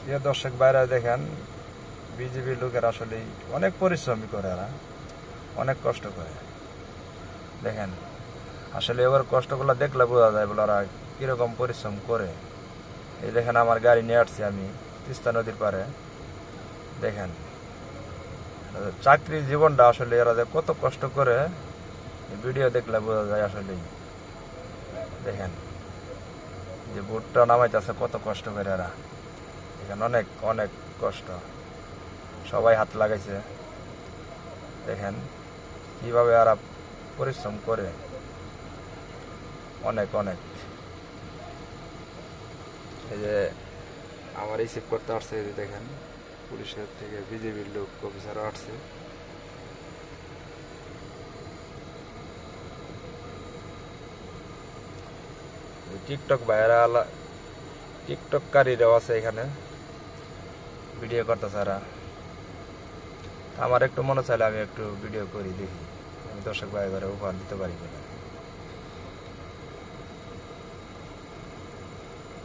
প্রিয় দর্শক বাইরে দেখেন, বিজেপির লোকের আসলে অনেক পরিশ্রমী করে, এরা অনেক কষ্ট করে। দেখেন আসলে এবার কষ্টগুলো দেখলে বোঝা যায় বলে ওরা কীরকম পরিশ্রম করে। এই দেখেন আমার গাড়ি নিয়ে আসছি আমি তিস্তা নদীর পারে। দেখেন চাকরির জীবনটা আসলে এরা যে কত কষ্ট করে, ভিডিও দেখলে বোঝা যায় আসলেই। দেখেন যে ভুট্টা নামাইতেছে কত কষ্ট করে এরা, দেখেন অনেক অনেক কষ্ট, সবাই হাত লাগাইছে। দেখেন কিভাবে এরা পরিশ্রম করে, অনেক অনেক। এই যে আমার রিসিভ করতে আসছে, এই যে দেখেন পুলিশের থেকে বিজেপির লোক অফিসারও আসছে। টিকটক ভাইয়েরা, টিকটককারীরাও আছে এখানে, ভিডিও করতেছে এরা। আমার একটু মনে চাইলে আমি একটু ভিডিও করি, দেখি আমি দর্শক ভাই উপহার দিতে পারি কিনা।